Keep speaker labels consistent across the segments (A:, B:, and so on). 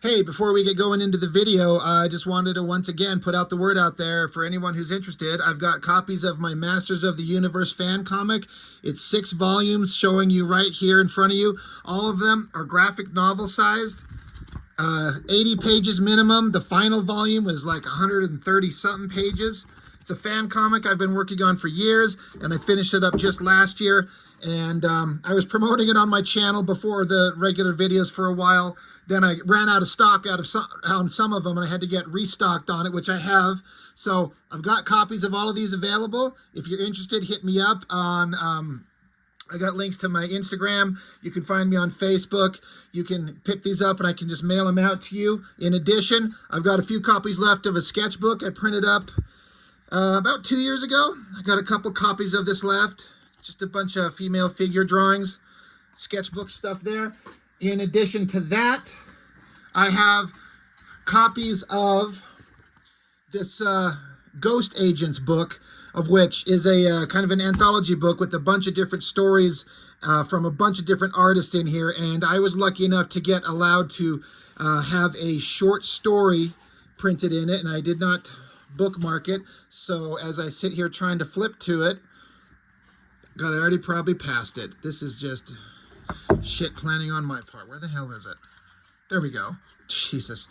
A: Hey, before we get going into the video, I just wanted to once again put out the word out there for anyone who's interested. I've got copies of my Masters of the Universe fan comic. It's 6 volumes showing you right here in front of you. All of them are graphic novel sized, 80 pages minimum. The final volume was like 130 something pages. It's a fan comic I've been working on for years, and I finished it up just last year. And I was promoting it on my channel before the regular videos for a while. Then I ran out of stock on some of them, and I had to get restocked on it, which I have. So I've got copies of all of these available. If you're interested, hit me up on I got links to my Instagram. You can find me on Facebook. You can pick these up and I can just mail them out to you. In addition, I've got a few copies left of a sketchbook I printed up about 2 years ago. I got a couple copies of this left. Just a bunch of female figure drawings, sketchbook stuff there. In addition to that, I have copies of this Ghost Agents book, of which is a kind of an anthology book with a bunch of different stories from a bunch of different artists in here. And I was lucky enough to get allowed to have a short story printed in it, and I did not bookmark it. So as I sit here trying to flip to it, God, I already probably passed it. This is just shit planning on my part. Where the hell is it? There we go. Jesus.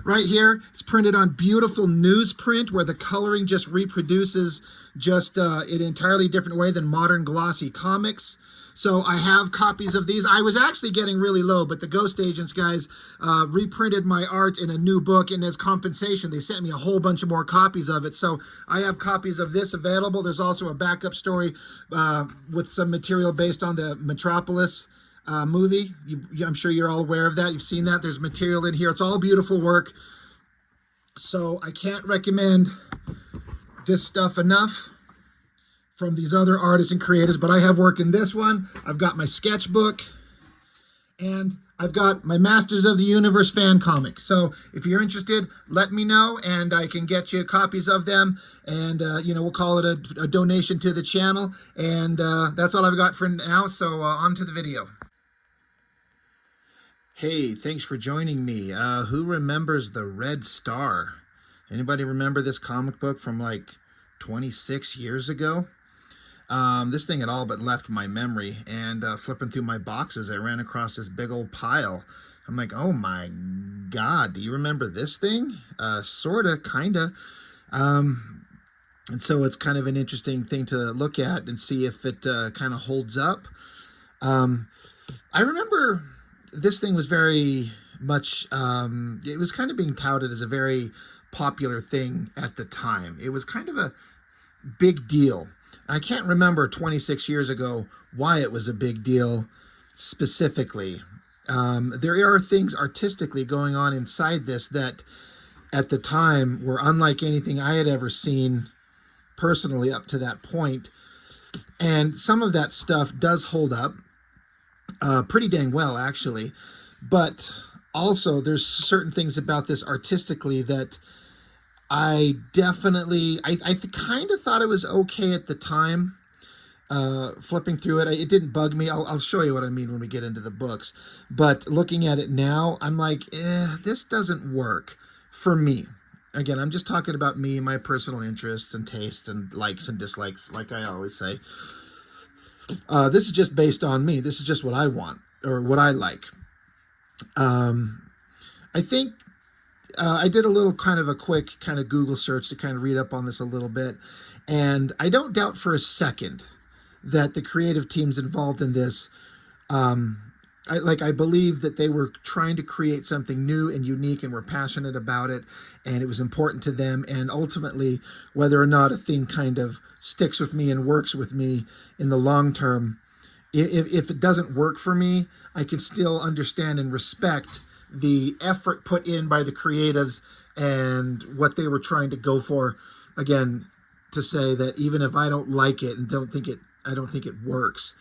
A: Right here, it's printed on beautiful newsprint where the coloring just reproduces just an entirely different way than modern glossy comics. So I have copies of these. I was actually getting really low, but the Ghost Agents guys reprinted my art in a new book, and as compensation, they sent me a whole bunch of more copies of it. So I have copies of this available. There's also a backup story with some material based on the Metropolis movie. I'm sure you're all aware of that. You've seen that. There's material in here. It's all beautiful work. So I can't recommend this stuff enough from these other artists and creators, but I have work in this one. I've got my sketchbook, and I've got my Masters of the Universe fan comic. So if you're interested, let me know, and I can get you copies of them, and we'll call it a donation to the channel. And that's all I've got for now, so on to the video. Hey, thanks for joining me. Who remembers the Red Star? Anybody remember this comic book from like 26 years ago? This thing had all but left my memory, and flipping through my boxes, I ran across this big old pile. I'm like, oh my God, do you remember this thing? Sorta, kinda. And so it's kind of an interesting thing to look at and see if it kind of holds up. I remember this thing was very much, it was kind of being touted as a very popular thing at the time. It was kind of a big deal. I can't remember 26 years ago why it was a big deal specifically. There are things artistically going on inside this that at the time were unlike anything I had ever seen personally up to that point. And some of that stuff does hold up pretty dang well, actually. But also there's certain things about this artistically that I definitely, I kind of thought it was okay at the time, flipping through it. It didn't bug me. I'll show you what I mean when we get into the books. But looking at it now, I'm like, this doesn't work for me. Again, I'm just talking about me, my personal interests and tastes and likes and dislikes, like I always say. This is just based on me. This is just what I want or what I like. I think I did a little kind of a quick kind of Google search to kind of read up on this a little bit. And I don't doubt for a second that the creative teams involved in this, I believe that they were trying to create something new and unique and were passionate about it. And it was important to them. And ultimately, whether or not a thing kind of sticks with me and works with me in the long term, if it doesn't work for me, I can still understand and respect the effort put in by the creatives and what they were trying to go for. Again, to say that even if I don't like it and I don't think it works,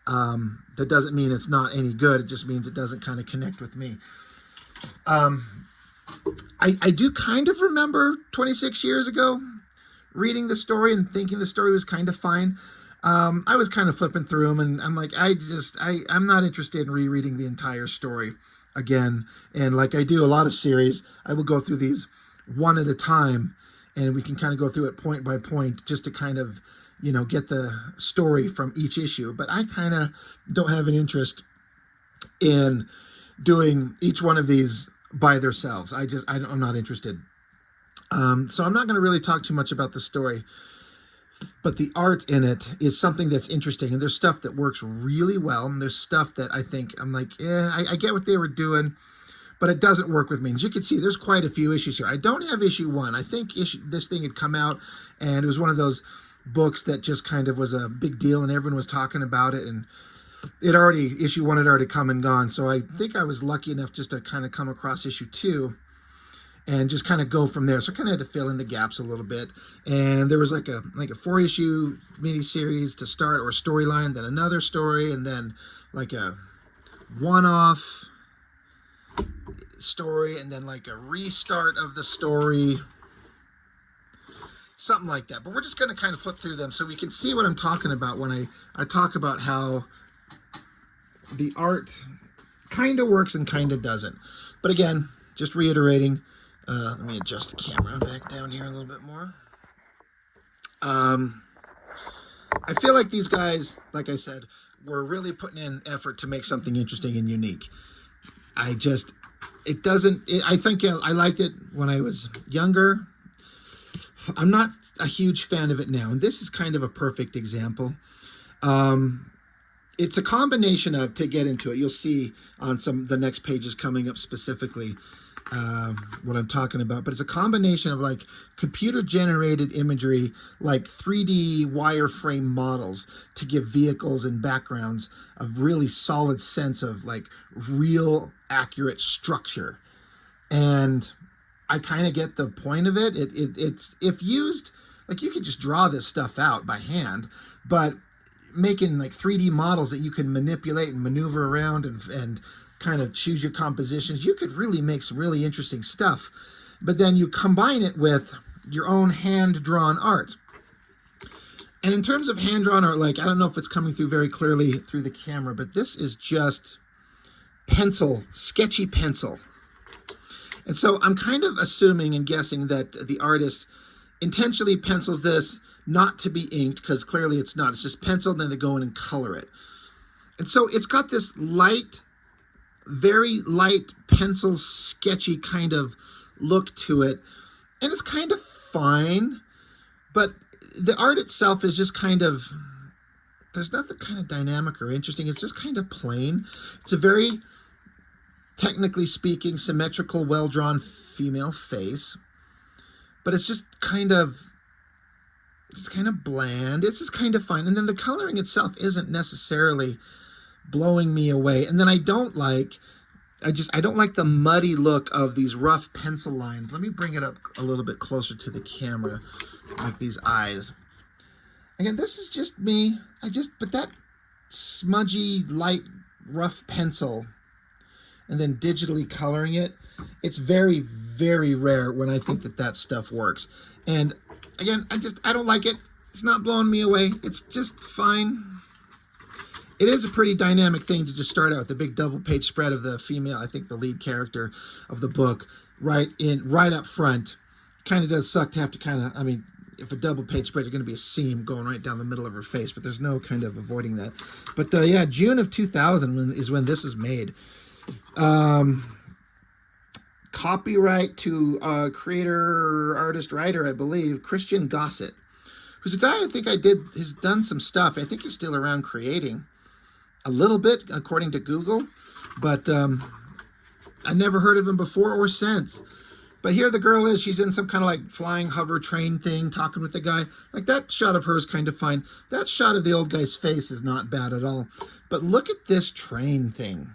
A: that doesn't mean it's not any good. It just means it doesn't kind of connect with me. I do kind of remember 26 years ago reading the story and thinking the story was kind of fine. I was kind of flipping through them, and I'm like, I'm not interested in rereading the entire story. again. And like I do a lot of series, I will go through these one at a time, and we can kind of go through it point by point just to kind of, get the story from each issue. But I kind of don't have an interest in doing each one of these by themselves. I'm not interested. So I'm not going to really talk too much about the story, but the art in it is something that's interesting. And there's stuff that works really well. And there's stuff that I think I'm like, I get what they were doing, but it doesn't work with me. As you can see, there's quite a few issues here. I don't have issue 1. I think this thing had come out, and it was one of those books that just kind of was a big deal, and everyone was talking about it, and issue 1 had already come and gone. So I think I was lucky enough just to kind of come across issue 2 and just kind of go from there. So I kind of had to fill in the gaps a little bit. And there was like a 4-issue miniseries to start, or storyline, then another story, and then like a one-off story, and then like a restart of the story, something like that. But we're just going to kind of flip through them so we can see what I'm talking about when I talk about how the art kind of works and kind of doesn't. But again, just reiterating, let me adjust the camera back down here a little bit more. I feel like these guys, like I said, were really putting in effort to make something interesting and unique. I think I liked it when I was younger. I'm not a huge fan of it now, and this is kind of a perfect example. It's a combination of, to get into it, you'll see on the next pages coming up specifically what I'm talking about, but it's a combination of like computer generated imagery, like 3D wireframe models to give vehicles and backgrounds a really solid sense of like real accurate structure. And I kind of get the point of it. It's if used, like, you could just draw this stuff out by hand, but making like 3D models that you can manipulate and maneuver around and kind of choose your compositions, you could really make some really interesting stuff. But then you combine it with your own hand-drawn art. And in terms of hand-drawn art, like, I don't know if it's coming through very clearly through the camera, but this is just pencil, sketchy pencil. And so I'm kind of assuming and guessing that the artist intentionally pencils this not to be inked, because clearly it's not. It's just penciled, and then they go in and color it. And so it's got this light, very light pencil sketchy kind of look to it. And it's kind of fine, but the art itself is just kind of, there's nothing kind of dynamic or interesting. It's just kind of plain. It's a very, technically speaking, symmetrical, well-drawn female face, but it's just kind of bland. It's just kind of fine. And then the coloring itself isn't necessarily blowing me away. And then I don't like the muddy look of these rough pencil lines. Let me bring it up a little bit closer to the camera, like these eyes. Again, this is just me. But that smudgy, light, rough pencil, and then digitally coloring it, it's very, very rare when I think that stuff works. And again, I don't like it. It's not blowing me away. It's just fine. It is a pretty dynamic thing to just start out with the big double page spread of the female, I think the lead character of the book, right up front. Kind of does suck to have to if a double page spread, you're going to be a seam going right down the middle of her face, but there's no kind of avoiding that. But yeah, June of 2000 is when this was made. Copyright to creator, artist, writer, I believe, Christian Gossett, who's a guy I think has done some stuff. I think he's still around creating a little bit, according to Google, but I never heard of him before or since. But here the girl is, she's in some kind of like flying hover train thing, talking with the guy. Like, that shot of her is kind of fine. That shot of the old guy's face is not bad at all. But look at this train thing.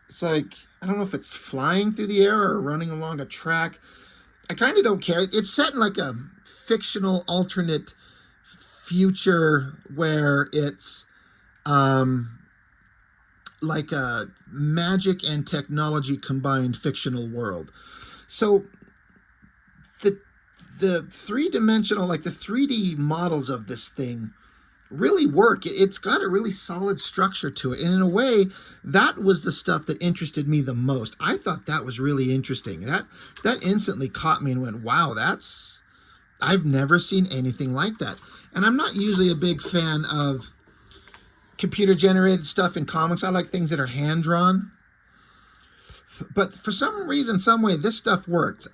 A: It's like, I don't know if it's flying through the air or running along a track. I kind of don't care. It's set in like a fictional alternate future where it's like a magic and technology combined fictional world. So the three-dimensional, like the 3D models of this thing really work. It's got a really solid structure to it. And in a way, that was the stuff that interested me the most. I thought that was really interesting. That instantly caught me and went, wow, I've never seen anything like that. And I'm not usually a big fan of computer generated stuff in comics. I like things that are hand drawn. But for some reason, some way, this stuff worked.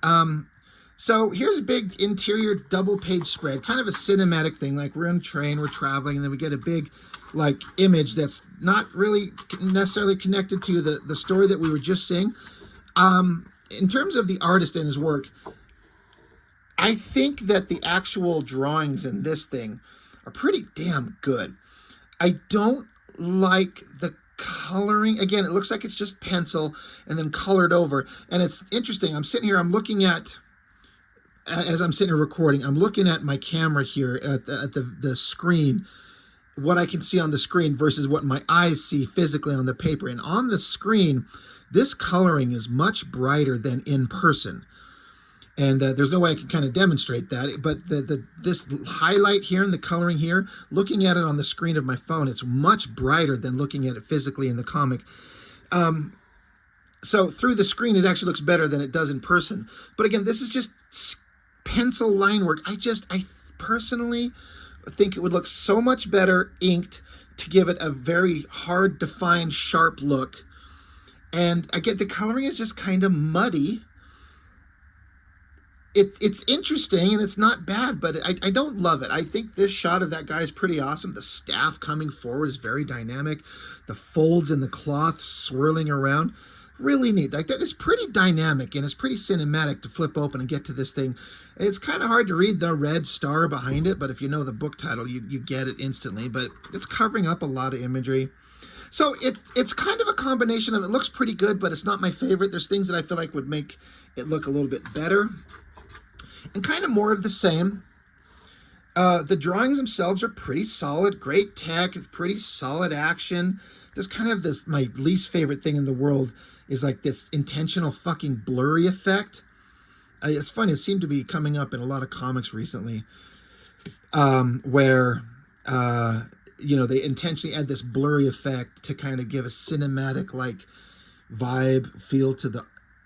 A: So here's a big interior double page spread, kind of a cinematic thing. Like we're on a train, we're traveling, and then we get a big like image that's not really necessarily connected to the story that we were just seeing. In terms of the artist and his work, I think that the actual drawings in this thing are pretty damn good. I don't like the coloring. Again, it looks like it's just pencil and then colored over. And it's interesting. I'm sitting here, I'm looking at, as I'm sitting here recording, I'm looking at my camera here at the screen, what I can see on the screen versus what my eyes see physically on the paper. And on the screen, this coloring is much brighter than in person. And there's no way I can kind of demonstrate that, but this highlight here and the coloring here, looking at it on the screen of my phone, it's much brighter than looking at it physically in the comic. So through the screen, it actually looks better than it does in person. But again, this is just pencil line work. I personally think it would look so much better inked to give it a very hard, defined, sharp look. And again, the coloring is just kind of muddy. It's interesting and it's not bad, but I don't love it. I think this shot of that guy is pretty awesome. The staff coming forward is very dynamic. The folds in the cloth swirling around, really neat. Like that is pretty dynamic and it's pretty cinematic to flip open and get to this thing. It's kind of hard to read the red star behind it, but if you know the book title, you get it instantly. But it's covering up a lot of imagery. So it's kind of a combination of, it looks pretty good, but it's not my favorite. There's things that I feel like would make it look a little bit better. And kind of more of the same. The drawings themselves are pretty solid, great tech, pretty solid action. There's kind of this, my least favorite thing in the world is like this intentional fucking blurry effect. It's funny, it seemed to be coming up in a lot of comics recently, where, you know, they intentionally add this blurry effect to kind of give a cinematic like vibe, feel to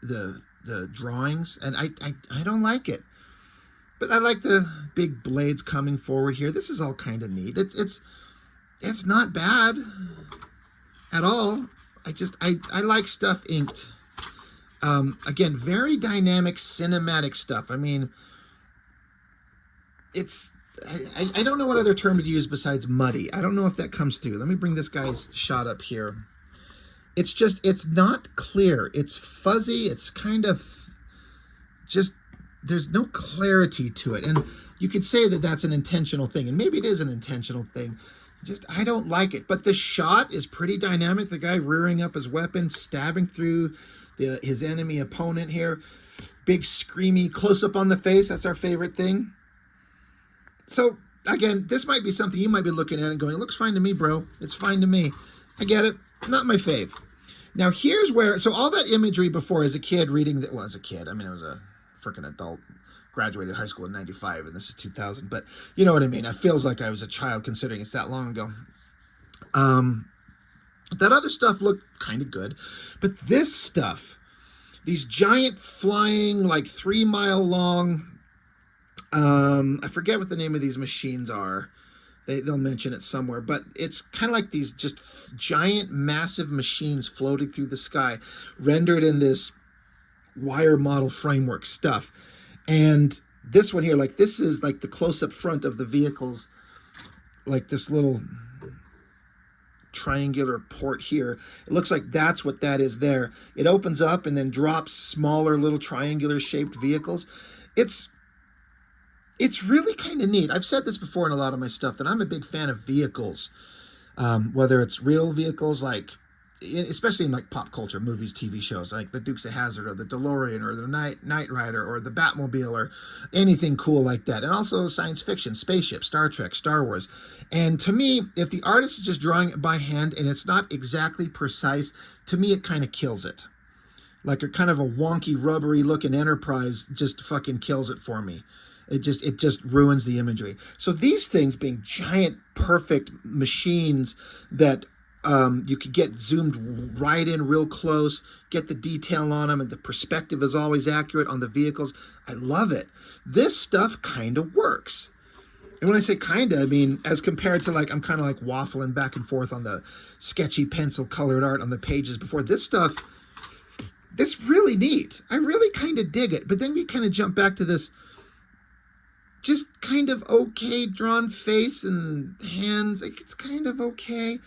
A: the drawings. And I don't like it. But I like the big blades coming forward here. This is all kind of neat. It's not bad at all. I like stuff inked. Again, very dynamic, cinematic stuff. I mean, I don't know what other term to use besides muddy. I don't know if that comes through. Let me bring this guy's shot up here. It's not clear. It's fuzzy. It's kind of just, there's no clarity to it. And you could say that that's an intentional thing, and maybe it is an intentional thing. Just, I don't like it. But the shot is pretty dynamic. The guy rearing up his weapon, stabbing through his enemy opponent here. Big screamy close-up on the face. That's our favorite thing. So, again, this might be something you might be looking at and going, it looks fine to me, bro. It's fine to me. I get it. Not my fave. Now, here's where, so all that imagery before as a kid reading, that was a kid. I mean, I was a freaking adult, graduated high school in 95 and this is 2000, but you know what I mean. It feels like I was a child considering it's that long ago. That other stuff looked kind of good, but this stuff, these giant flying like 3 mile long, I forget what the name of these machines are. They'll mention it somewhere, but it's kind of like these just giant massive machines floating through the sky, rendered in this wire model framework stuff. And this one here, like this is like the close-up front of the vehicles, like this little triangular port here. It looks like that's what that is there. It opens up and then drops smaller little triangular shaped vehicles. It's really kind of neat. I've said this before in a lot of my stuff that I'm a big fan of vehicles, whether it's real vehicles like, especially in like pop culture, movies, TV shows, like the Dukes of Hazzard or the DeLorean or the Knight Rider or the Batmobile or anything cool like that. And also science fiction, spaceships, Star Trek, Star Wars. And to me, if the artist is just drawing it by hand and it's not exactly precise, to me it kind of kills it. Like a kind of a wonky, rubbery looking Enterprise just fucking kills it for me. It just ruins the imagery. So these things being giant, perfect machines that you could get zoomed right in real close, get the detail on them, and the perspective is always accurate on the vehicles. I love it. This stuff kind of works. And when I say kind of, I mean, as compared to like, I'm kind of like waffling back and forth on the sketchy pencil colored art on the pages before. This stuff, this really neat. I really kind of dig it. But then we kind of jump back to this just kind of okay drawn face and hands. Like, it's kind of okay.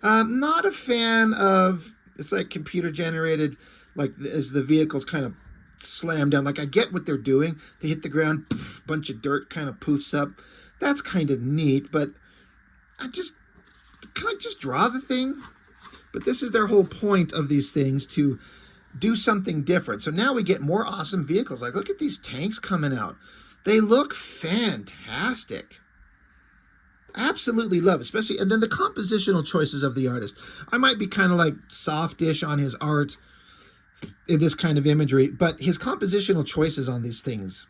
A: Not a fan of, it's like computer generated, like as the vehicles kind of slam down. Like, I get what they're doing. They hit the ground, poof, bunch of dirt kind of poofs up. That's kind of neat, but can I just draw the thing? But this is their whole point of these things, to do something different. So now we get more awesome vehicles. Like, look at these tanks coming out. They look fantastic. Absolutely love, especially, and then the compositional choices of the artist. I might be kind of like softish on his art in this kind of imagery, but his compositional choices on these things.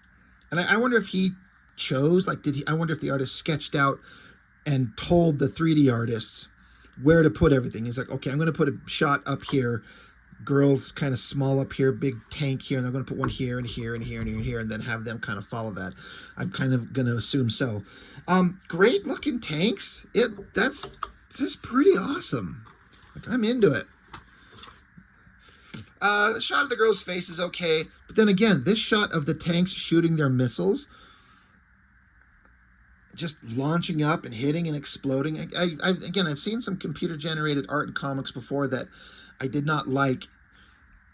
A: And I wonder if he chose, like, I wonder if the artist sketched out and told the 3D artists where to put everything. He's like, okay, I'm going to put a shot up here, girls kind of small up here, big tank here, and they're going to put one here and here and here and here and here, and then have them kind of follow that. I'm kind of going to assume so. Great looking tanks. That's just pretty awesome. Like, I'm into it. The shot of the girl's face is okay, but then again, this shot of the tanks shooting their missiles, just launching up and hitting and exploding. I've seen some computer-generated art and comics before that I did not like,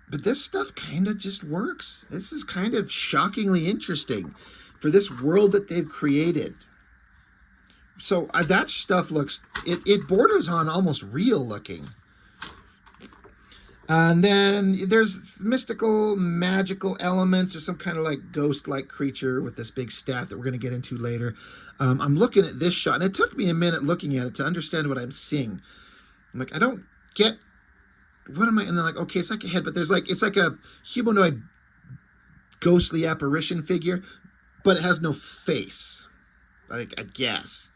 A: but this stuff kind of just works. This is kind of shockingly interesting for this world that they've created. So that stuff looks, it borders on almost real looking. And then there's mystical, magical elements, or some kind of like ghost-like creature with this big staff that we're going to get into later. I'm looking at this shot, and it took me a minute looking at it to understand what I'm seeing. I'm like, I don't get, what am I? And they're like, okay, it's like a head, but it's like a humanoid, ghostly apparition figure, but it has no face, I guess.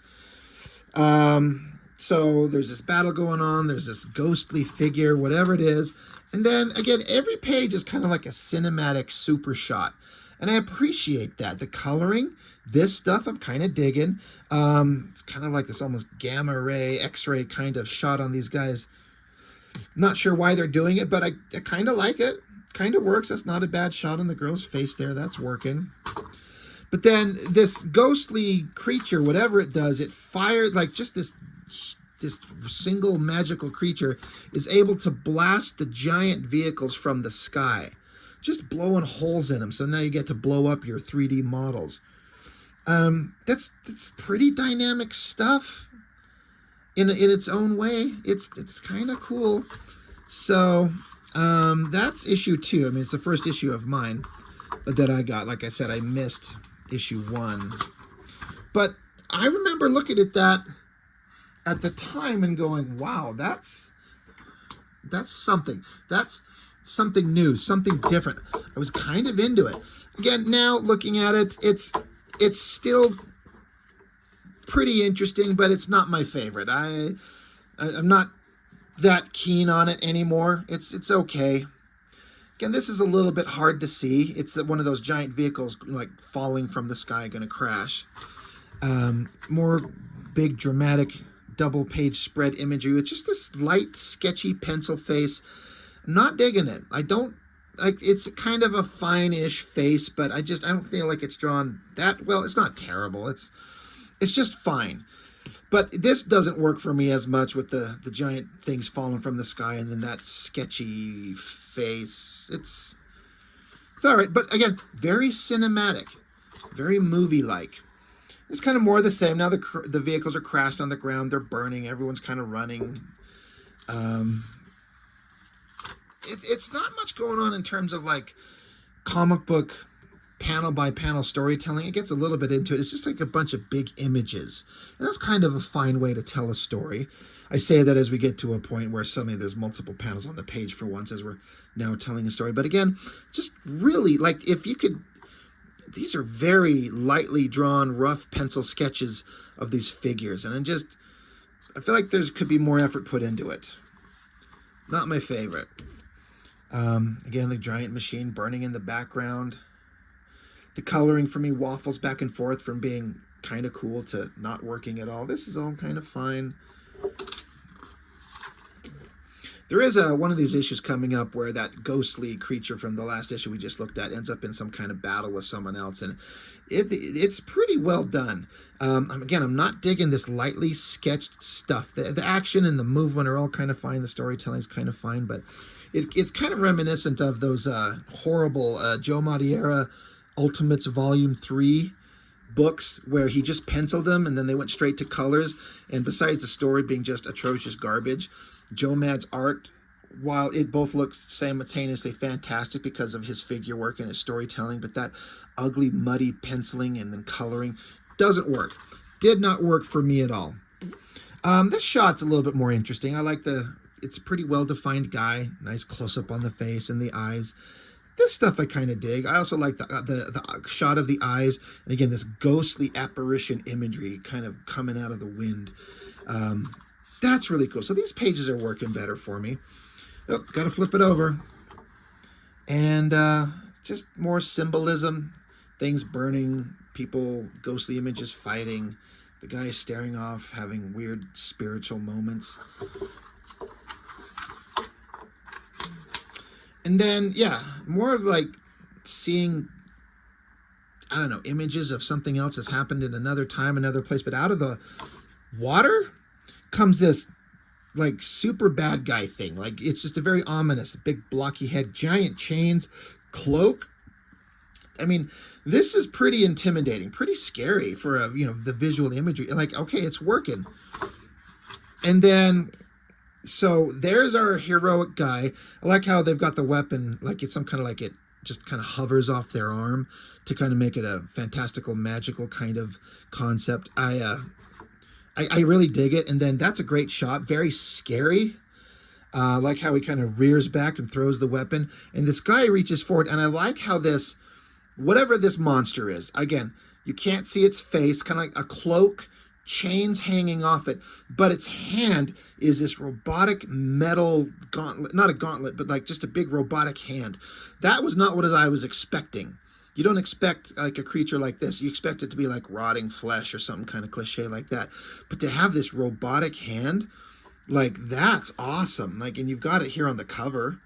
A: So there's this battle going on. There's this ghostly figure, whatever it is. And then, again, every page is kind of like a cinematic super shot. And I appreciate that. The coloring, this stuff I'm kind of digging. It's kind of like this almost gamma ray, X-ray kind of shot on these guys. Not sure why they're doing it, but I kind of like it. Kind of works. That's not a bad shot on the girl's face there. That's working. But then this ghostly creature, whatever it does, it fired like just this single magical creature is able to blast the giant vehicles from the sky, just blowing holes in them. So now you get to blow up your 3D models. That's pretty dynamic stuff in its own way. It's kind of cool. So that's issue 2. I mean, it's the first issue of mine that I got. Like I said, I missed issue 1, but I remember looking at that at the time and going, wow, that's something. That's something new, something different. I was kind of into it. Again, now looking at it, it's still pretty interesting, but it's not my favorite. I'm not that keen on it anymore. It's okay. Again, this is a little bit hard to see. It's that one of those giant vehicles like falling from the sky, going to crash. More big dramatic double page spread imagery with just this light sketchy pencil face. I'm not digging it. I don't like, it's kind of a fine-ish face, but I don't feel like it's drawn that well. It's not terrible. It's just fine. But this doesn't work for me as much with the giant things falling from the sky and then that sketchy face. It's all right, but again, very cinematic, very movie-like. It's kind of more of the same. Now the vehicles are crashed on the ground. They're burning. Everyone's kind of running. It's not much going on in terms of like comic book panel by panel storytelling. It gets a little bit into it. It's just like a bunch of big images. And that's kind of a fine way to tell a story. I say that as we get to a point where suddenly there's multiple panels on the page for once as we're now telling a story. But again, just really, like, if you could, these are very lightly drawn, rough pencil sketches of these figures, and I feel like there's could be more effort put into it. Not my favorite. Again, the giant machine burning in the background. The coloring for me waffles back and forth from being kind of cool to not working at all. This is all kind of fine. There is one of these issues coming up where that ghostly creature from the last issue we just looked at ends up in some kind of battle with someone else, and it's pretty well done. Again, I'm not digging this lightly sketched stuff. The action and the movement are all kind of fine. The storytelling's kind of fine, but it's kind of reminiscent of those horrible Joe Madureira Ultimates Volume 3 books where he just penciled them and then they went straight to colors. And besides the story being just atrocious garbage, Joe Mad's art, while it both looks simultaneously fantastic because of his figure work and his storytelling, but that ugly, muddy penciling and then coloring doesn't work. Did not work for me at all. This shot's a little bit more interesting. I like it's a pretty well-defined guy. Nice close-up on the face and the eyes. This stuff I kind of dig. I also like the shot of the eyes. And again, this ghostly apparition imagery kind of coming out of the wind. That's really cool. So these pages are working better for me. Oh, got to flip it over. And just more symbolism. Things burning, people, ghostly images fighting. The guy staring off, having weird spiritual moments. And then, yeah, more of like seeing, I don't know, images of something else has happened in another time, another place. But out of the water comes this like super bad guy thing. Like it's just a very ominous, big blocky head, giant chains, cloak. I mean, this is pretty intimidating, pretty scary for the visual imagery. Like, okay, it's working. And then, so there's our heroic guy. I like how they've got the weapon, like it's some kind of like it just kind of hovers off their arm to kind of make it a fantastical, magical kind of concept. I really dig it. And then that's a great shot. Very scary. Like how he kind of rears back and throws the weapon. And this guy reaches forward. And I like how this, whatever this monster is, again, you can't see its face, kind of like a cloak, chains hanging off it. But its hand is this robotic metal gauntlet. Not a gauntlet, but like just a big robotic hand. That was not what I was expecting. You don't expect like a creature like this. You expect it to be like rotting flesh or something kind of cliche like that. But to have this robotic hand, like that's awesome. Like, and you've got it here on the cover.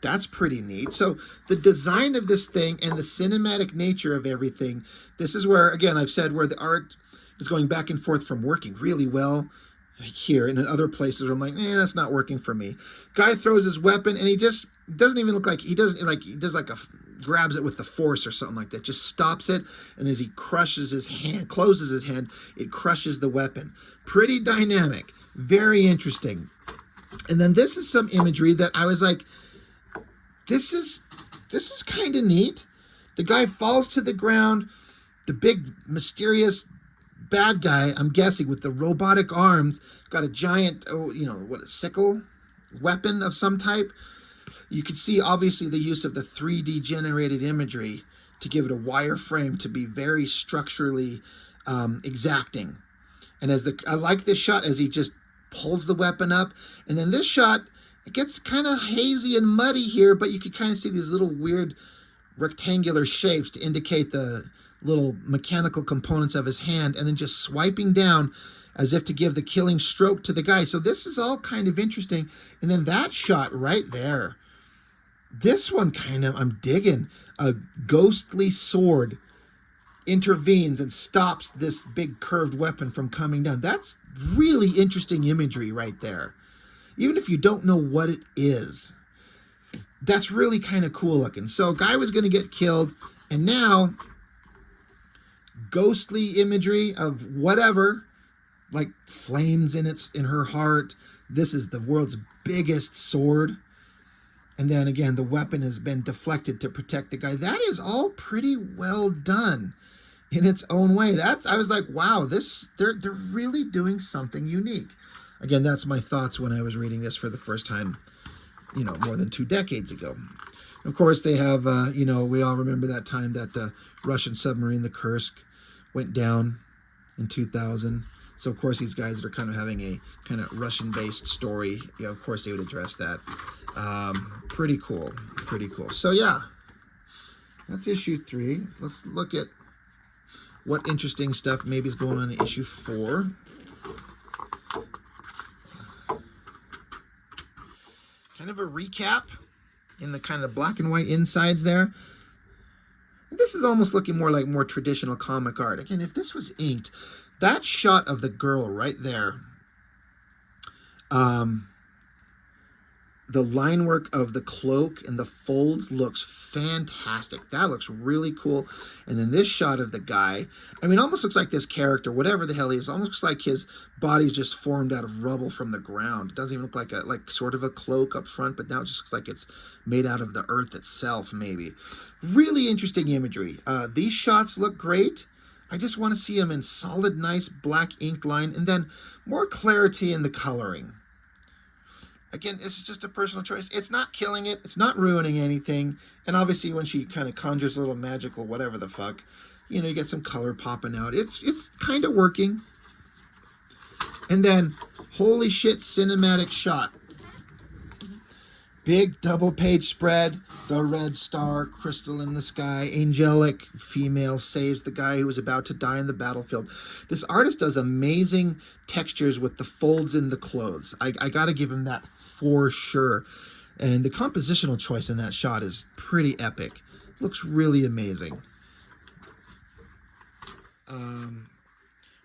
A: That's pretty neat. So the design of this thing and the cinematic nature of everything, this is where, again, I've said where the art is going back and forth from working really well here and in other places where I'm like, that's not working for me. Guy throws his weapon and he just doesn't even look like he does like grabs it with the force or something like that, just stops it, and as he crushes his hand, closes his hand, it crushes the weapon. Pretty dynamic, very interesting. And then this is some imagery that I was like, this is kind of neat. The guy falls to the ground, the big mysterious bad guy, I'm guessing with the robotic arms, got a giant, a sickle weapon of some type. You can see obviously the use of the 3D generated imagery to give it a wireframe to be very structurally exacting. And I like this shot as he just pulls the weapon up. And then this shot, it gets kind of hazy and muddy here, but you can kind of see these little weird rectangular shapes to indicate the little mechanical components of his hand, and then just swiping down as if to give the killing stroke to the guy. So this is all kind of interesting. And then that shot right there, this one kind of, I'm digging. A ghostly sword intervenes and stops this big curved weapon from coming down. That's really interesting imagery right there. Even if you don't know what it is, that's really kind of cool looking. So guy was going to get killed, and now ghostly imagery of whatever, like flames in her heart. This is the world's biggest sword. And then again, the weapon has been deflected to protect the guy. That is all pretty well done in its own way. I was like, wow, they're really doing something unique. Again, that's my thoughts when I was reading this for the first time, more than 2 decades ago. Of course, they have, you know, we all remember that time that Russian submarine, the Kursk, went down in 2000. So, of course, these guys that are kind of having a kind of Russian-based story, you know, of course, they would address that. Pretty cool. Pretty cool. So, yeah, that's issue 3. Let's look at what interesting stuff maybe is going on in issue 4. Kind of a recap in the kind of black and white insides there. This is almost looking more like more traditional comic art. Again, if this was inked, that shot of the girl right there, the line work of the cloak and the folds looks fantastic. That looks really cool. And then this shot of the guy, I mean, almost looks like this character, whatever the hell he is, almost looks like his body's just formed out of rubble from the ground. It doesn't even look like sort of a cloak up front, but now it just looks like it's made out of the earth itself, maybe. Really interesting imagery. These shots look great. I just want to see them in solid, nice black ink line, and then more clarity in the coloring. Again, this is just a personal choice. It's not killing it. It's not ruining anything. And obviously, when she kind of conjures a little magical whatever the fuck, you know, you get some color popping out. It's kind of working. And then, holy shit, cinematic shot. Big double-page spread. The red star, crystal in the sky. Angelic female saves the guy who was about to die in the battlefield. This artist does amazing textures with the folds in the clothes. I got to give him that for sure. And the compositional choice in that shot is pretty epic. Looks really amazing.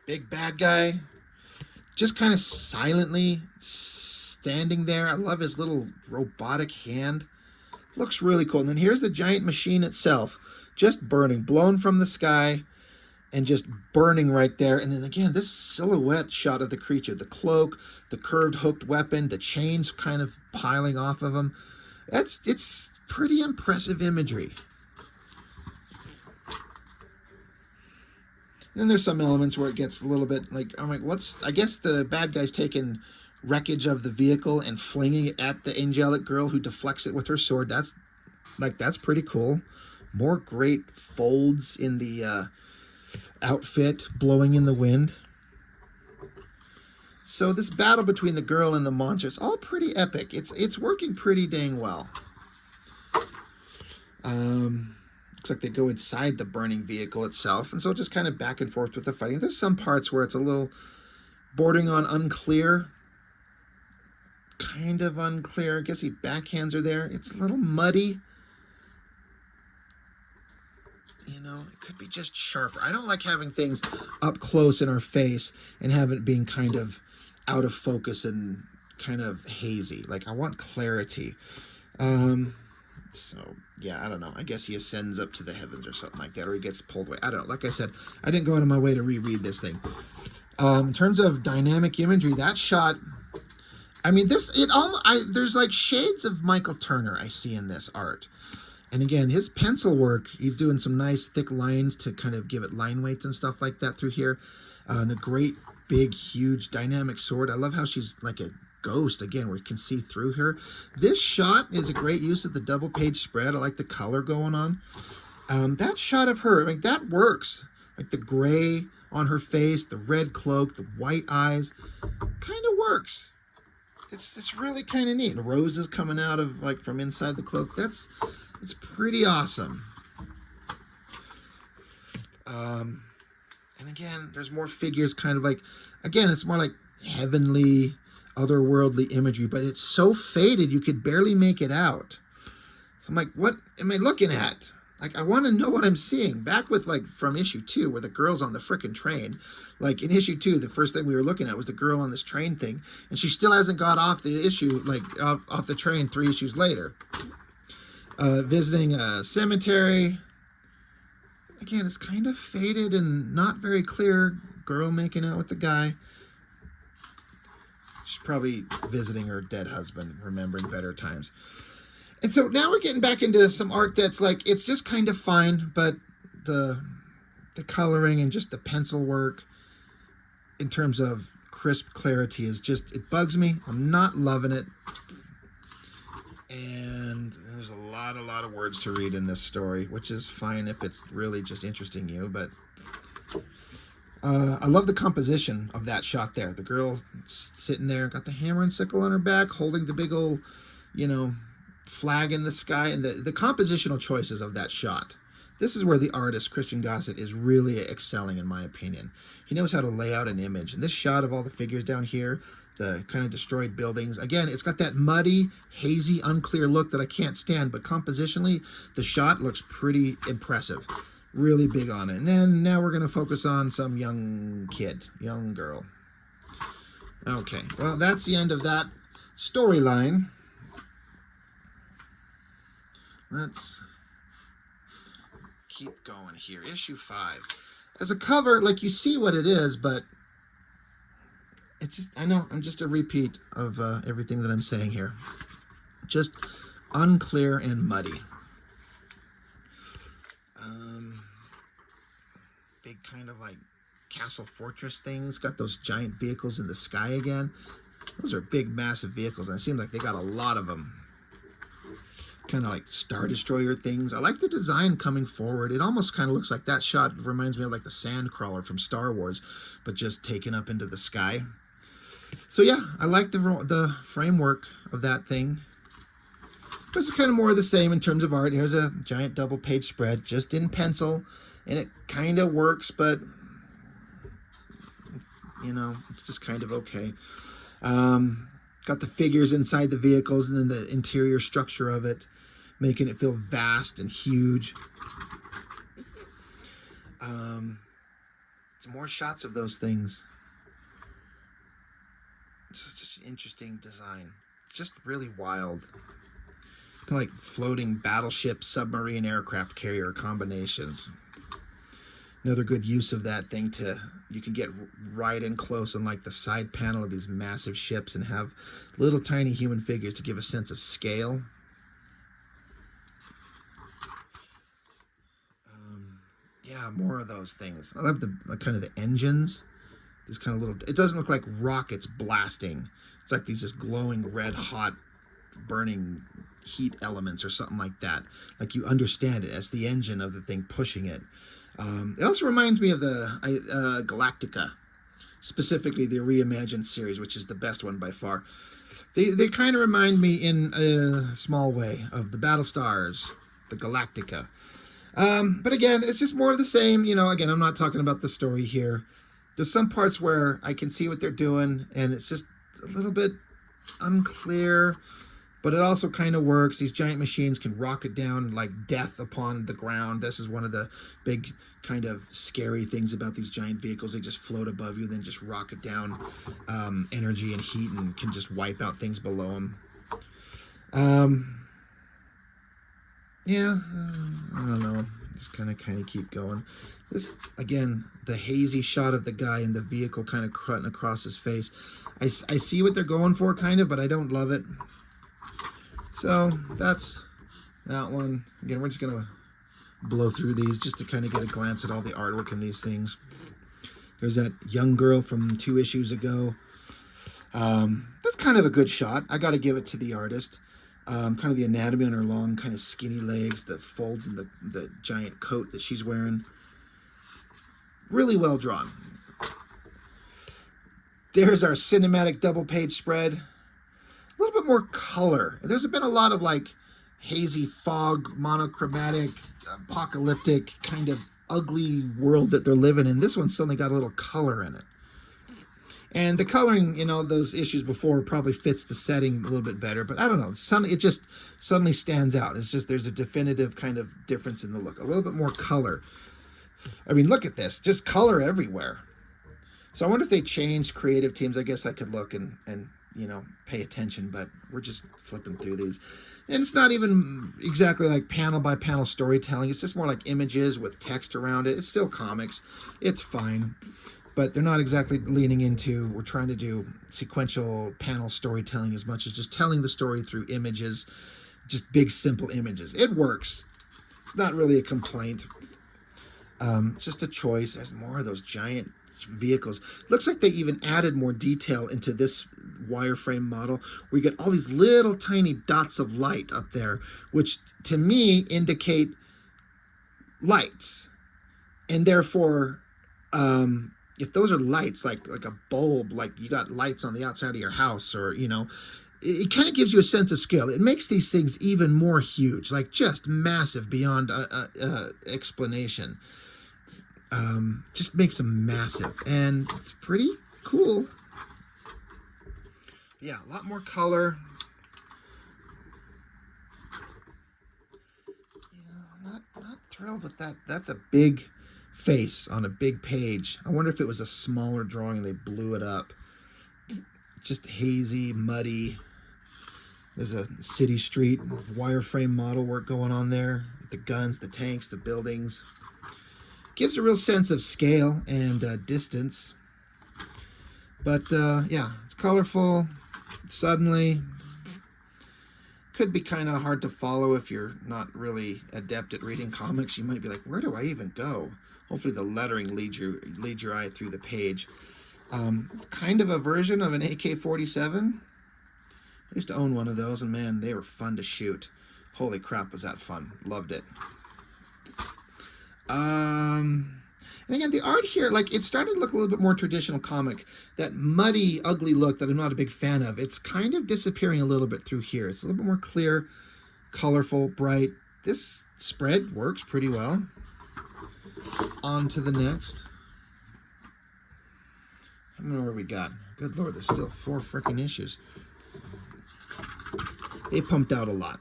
A: Big bad guy. Just kind of silently standing there. I love his little robotic hand. Looks really cool. And then here's the giant machine itself, just burning, blown from the sky, and just burning right there. And then again, this silhouette shot of the creature, the cloak, the curved hooked weapon, the chains kind of piling off of him. It's pretty impressive imagery. And then there's some elements where it gets a little bit like, I'm like, I guess the bad guy's taking wreckage of the vehicle and flinging it at the angelic girl who deflects it with her sword. That's pretty cool. More great folds in the outfit blowing in the wind. So this battle between the girl and the monster is all pretty epic. It's working pretty dang well. Looks like they go inside the burning vehicle itself, and so just kind of back and forth with the fighting. There's some parts where it's a little bordering on unclear. Kind of unclear. I guess he backhands her there. It's a little muddy. You know, it could be just sharper. I don't like having things up close in our face and have it being kind of out of focus and kind of hazy. Like, I want clarity. So, yeah, I don't know. I guess he ascends up to the heavens or something like that, or he gets pulled away. I don't know. Like I said, I didn't go out of my way to reread this thing. In terms of dynamic imagery, that shot, I mean, there's like shades of Michael Turner I see in this art. And again, his pencil work, he's doing some nice thick lines to kind of give it line weights and stuff like that through here. The great, big, huge, dynamic sword. I love how she's like a ghost, again, where you can see through her. This shot is a great use of the double-page spread. I like the color going on. That shot of her, like, that works. Like the gray on her face, the red cloak, the white eyes, kind of works. It's really kind of neat. The roses coming out of, like, from inside the cloak. It's pretty awesome. And again, there's more figures, kind of like, again, it's more like heavenly, otherworldly imagery, but it's so faded you could barely make it out. So I'm like, what am I looking at? Like, I want to know what I'm seeing. Back with, like, from issue 2, where the girl's on the frickin' train. Like, in issue 2, the first thing we were looking at was the girl on this train thing, and she still hasn't got off the issue, like, off the train 3 issues later. Visiting a cemetery. Again, it's kind of faded and not very clear. Girl making out with the guy. She's probably visiting her dead husband, remembering better times. And so now we're getting back into some art that's like, it's just kind of fine, but the coloring and just the pencil work in terms of crisp clarity is just, it bugs me. I'm not loving it. And there's a lot of words to read in this story, which is fine if it's really just interesting you. But I love the composition of that shot there. The girl sitting there, got the hammer and sickle on her back, holding the big old, you know, flag in the sky, and the compositional choices of that shot. This is where the artist, Christian Gossett, is really excelling, in my opinion. He knows how to lay out an image. And this shot of all the figures down here, the kind of destroyed buildings, again, it's got that muddy, hazy, unclear look that I can't stand, but compositionally, the shot looks pretty impressive. Really big on it. And then now we're going to focus on some young girl. Okay, well, that's the end of that storyline. Let's keep going here. Issue 5. As a cover, like, you see what it is, but it's just, I know, I'm just a repeat of everything that I'm saying here. Just unclear and muddy. Big kind of like castle fortress things. Got those giant vehicles in the sky again. Those are big, massive vehicles, and it seems like they got a lot of them. Kind of like Star Destroyer things. I like the design coming forward. It almost kind of looks like that shot reminds me of like the Sandcrawler from Star Wars, but just taken up into the sky. So yeah, I like the framework of that thing. This is kind of more of the same in terms of art. Here's a giant double page spread just in pencil, and it kind of works, but you know, it's just kind of okay. Got the figures inside the vehicles and then the interior structure of it, making it feel vast and huge. Some more shots of those things. It's just an interesting design. It's just really wild. Kind of like floating battleship, submarine, aircraft carrier combinations. Another good use of that thing you can get right in close on like the side panel of these massive ships and have little tiny human figures to give a sense of scale. Yeah, more of those things. I love the kind of the engines. These kind of little, it doesn't look like rockets blasting. It's like these just glowing red hot burning heat elements or something like that. Like you understand it as the engine of the thing pushing it. It also reminds me of the Galactica, specifically the Reimagined series, which is the best one by far. They kind of remind me in a small way of the Battlestars, the Galactica. But again, it's just more of the same. You know, again, I'm not talking about the story here. There's some parts where I can see what they're doing, and it's just a little bit unclear, but it also kind of works. These giant machines can rocket down like death upon the ground. This is one of the big kind of scary things about these giant vehicles. They just float above you, then just rocket down energy and heat and can just wipe out things below them. Yeah, I don't know. Just kind of keep going. This, again, the hazy shot of the guy in the vehicle kind of cutting across his face. I see what they're going for, kind of, but I don't love it. So that's that one. Again, we're just going to blow through these just to kind of get a glance at all the artwork in these things. There's that young girl from 2 issues ago. That's kind of a good shot. I got to give it to the artist. Kind of the anatomy on her long, kind of skinny legs, the folds in the giant coat that she's wearing. Really well drawn. There's our cinematic double page spread. A little bit more color. There's been a lot of like hazy fog, monochromatic, apocalyptic, kind of ugly world that they're living in. This one suddenly got a little color in it. And the coloring, you know, those issues before probably fits the setting a little bit better. But I don't know. Suddenly, it just suddenly stands out. It's just there's a definitive kind of difference in the look. A little bit more color. I mean, look at this. Just color everywhere. So I wonder if they changed creative teams. I guess I could look and you know, pay attention. But we're just flipping through these. And it's not even exactly like panel by panel storytelling. It's just more like images with text around it. It's still comics. It's fine. But they're not exactly leaning into, we're trying to do sequential panel storytelling as much as just telling the story through images, just big, simple images. It works. It's not really a complaint. It's just a choice. There's more of those giant vehicles. Looks like they even added more detail into this wireframe model. We get all these little tiny dots of light up there, which to me indicate lights. And therefore, if those are lights, like a bulb, like you got lights on the outside of your house, or, you know, it kind of gives you a sense of scale. It makes these things even more huge, like just massive beyond explanation. Just makes them massive, and it's pretty cool. Yeah, a lot more color. Yeah, not thrilled with that. That's a big face on a big page. I wonder if it was a smaller drawing and they blew it up. Just hazy, muddy. There's a city street wireframe model work going on there with the guns, the tanks, the buildings. Gives a real sense of scale and distance. But yeah, it's colorful. Suddenly, could be kind of hard to follow if you're not really adept at reading comics. You might be like, where do I even go? Hopefully the lettering leads your eye through the page. It's kind of a version of an AK-47. I used to own one of those, and man, they were fun to shoot. Holy crap, was that fun. Loved it. And again, the art here, like, it's starting to look a little bit more traditional comic. That muddy, ugly look that I'm not a big fan of, it's kind of disappearing a little bit through here. It's a little bit more clear, colorful, bright. This spread works pretty well. On to the next. I don't know where we got. Good Lord, there's still 4 freaking issues. They pumped out a lot.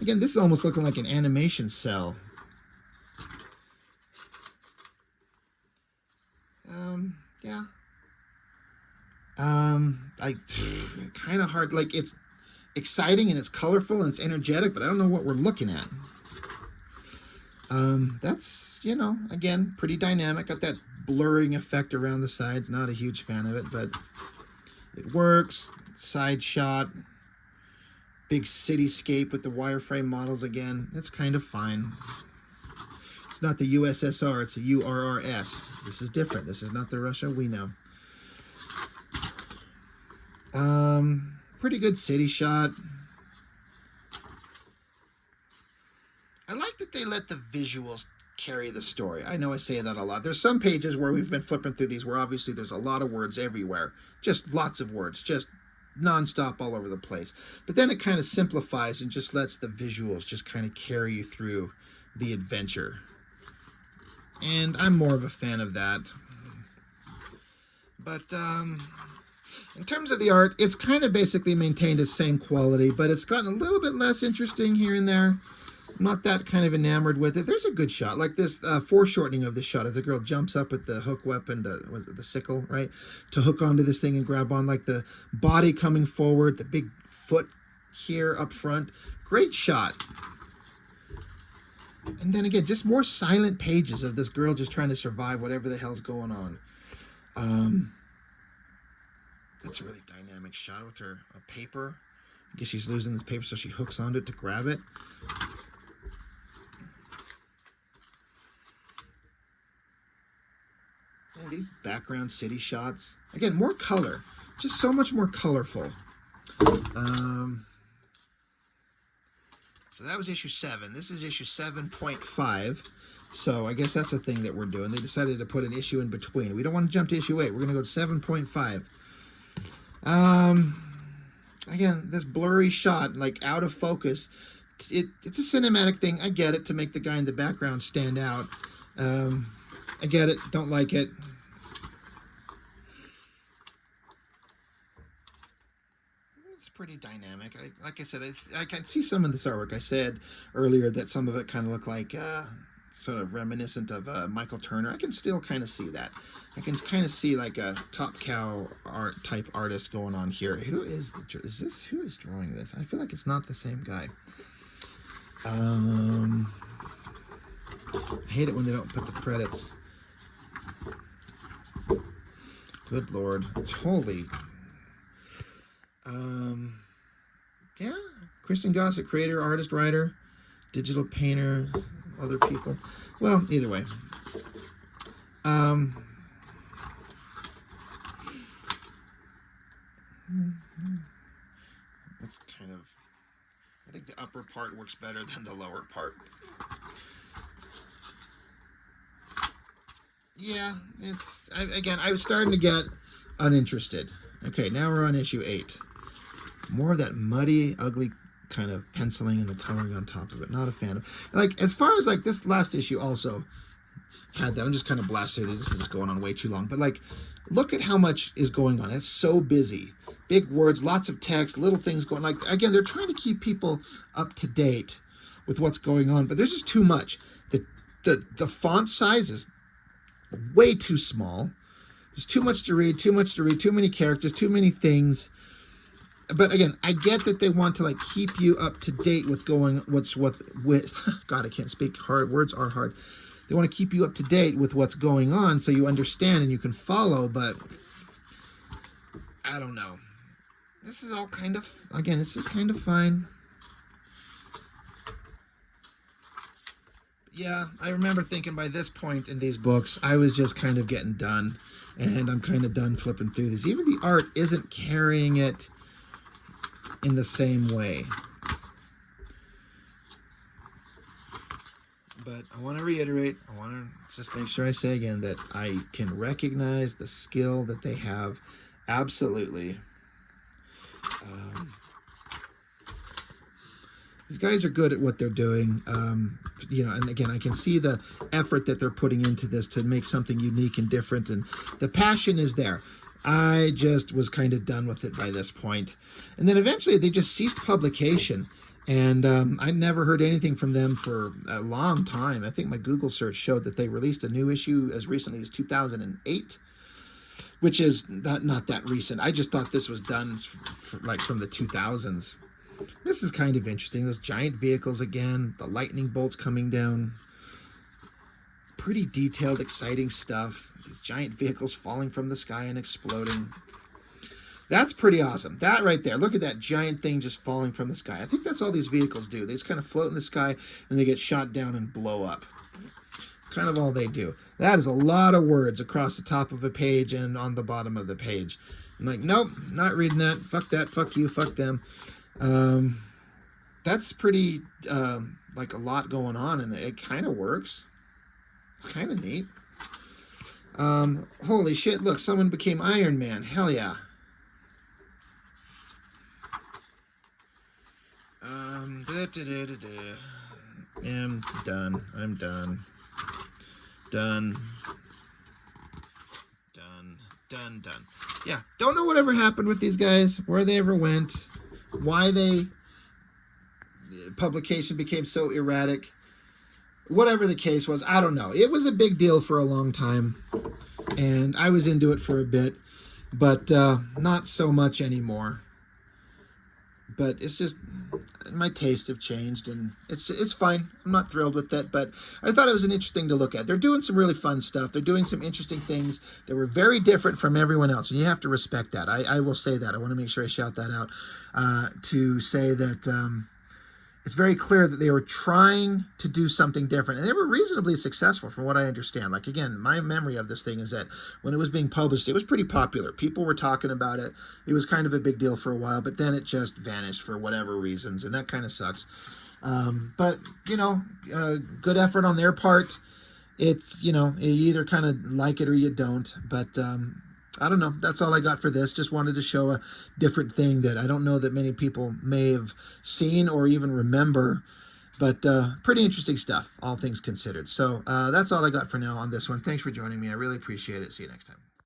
A: Again, this is almost looking like an animation cell. Yeah. I kind of hard, like, it's exciting and it's colorful and it's energetic, but I don't know what we're looking at. That's, you know, again, pretty dynamic. Got that blurring effect around the sides. Not a huge fan of it, but it works. Side shot. Big cityscape with the wireframe models again. It's kind of fine. It's not the USSR, it's the URRS. This is different. This is not the Russia we know. Pretty good city shot. I like that they let the visuals carry the story. I know I say that a lot. There's some pages where we've been flipping through these where obviously there's a lot of words everywhere. Just lots of words. Just nonstop all over the place. But then it kind of simplifies and just lets the visuals just kind of carry you through the adventure. And I'm more of a fan of that. But in terms of the art, it's kind of basically maintained the same quality, but it's gotten a little bit less interesting here and there. I'm not that kind of enamored with it. There's a good shot, like this foreshortening of the shot as the girl jumps up with the hook weapon, the sickle, right, to hook onto this thing and grab on, like the body coming forward, the big foot here up front. Great shot. And then again, just more silent pages of this girl just trying to survive whatever the hell's going on. That's a really dynamic shot with her paper. I guess she's losing this paper, so she hooks onto it to grab it. And these background city shots. Again, more color. Just so much more colorful. So that was issue 7. This is issue 7.5. So I guess that's the thing that we're doing. They decided to put an issue in between. We don't want to jump to issue 8. We're going to go to 7.5. Again, this blurry shot, like out of focus. It's a cinematic thing. I get it, to make the guy in the background stand out. I get it. Don't like it. It's pretty dynamic. Like I said, I can see some of this artwork. I said earlier that some of it kind of looked like sort of reminiscent of Michael Turner. I can still kind of see that. I can kind of see like a Top Cow art type artist going on here. Who is who is drawing this? I feel like it's not the same guy. I hate it when they don't put the credits. Good Lord. Holy. Yeah. Christian Gossett, creator, artist, writer, digital painter, other people. Well, either way. It's kind of, I think the upper part works better than the lower part. Yeah, again, I was starting to get uninterested. Okay, now we're on issue 8. More of that muddy, ugly kind of penciling and the coloring on top of it. Not a fan of. Like, as far as like this last issue also had that. I'm just kind of blasting these. This is going on way too long. But like, look at how much is going on. It's so busy. Big words, lots of text, little things going. Like, again, they're trying to keep people up to date with what's going on, but there's just too much. The font size is way too small. There's too much to read, too many characters, too many things. But again, I get that they want to like keep you up to date with what's with God, I can't speak. Hard words are hard. They want to keep you up to date with what's going on so you understand and you can follow, but I don't know. This is all kind of, again, it's just kind of fine. Yeah, I remember thinking by this point in these books, I was just kind of getting done, and I'm kind of done flipping through these. Even the art isn't carrying it in the same way. But I want to reiterate, I want to just make sure I say again that I can recognize the skill that they have. Absolutely. These guys are good at what they're doing. You know, and again, I can see the effort that they're putting into this to make something unique and different, and the passion is there. I just was kind of done with it by this point. And then eventually they just ceased publication. And I never heard anything from them for a long time. I think my Google search showed that they released a new issue as recently as 2008, which is not that recent. I just thought this was done like from the 2000s. This is kind of interesting. Those giant vehicles again, the lightning bolts coming down. Pretty detailed, exciting stuff. These giant vehicles falling from the sky and exploding. That's pretty awesome. That right there. Look at that giant thing just falling from the sky. I think that's all these vehicles do. They just kind of float in the sky and they get shot down and blow up. It's kind of all they do. That is a lot of words across the top of a page and on the bottom of the page. I'm like, nope, not reading that. Fuck that. Fuck you. Fuck them. That's pretty, like a lot going on, and it kind of works. It's kind of neat. Holy shit, look, someone became Iron Man. Hell yeah. I'm done. I'm done. Done. Yeah, don't know whatever happened with these guys, where they ever went, why publication became so erratic. Whatever the case was, I don't know. It was a big deal for a long time, and I was into it for a bit, but not so much anymore. But it's just, my tastes have changed, and it's fine. I'm not thrilled with that, but I thought it was an interesting to look at. They're doing some really fun stuff. They're doing some interesting things that were very different from everyone else, and you have to respect that. I will say that. I want to make sure I shout that out, to say that it's very clear that they were trying to do something different, and they were reasonably successful from what I understand. Like, again, my memory of this thing is that when it was being published, it was pretty popular. People were talking about it. It was kind of a big deal for a while, but then it just vanished for whatever reasons, and that kind of sucks. But, you know, good effort on their part. It's, you know, you either kind of like it or you don't, but I don't know. That's all I got for this. Just wanted to show a different thing that I don't know that many people may have seen or even remember. But pretty interesting stuff, all things considered. So that's all I got for now on this one. Thanks for joining me. I really appreciate it. See you next time.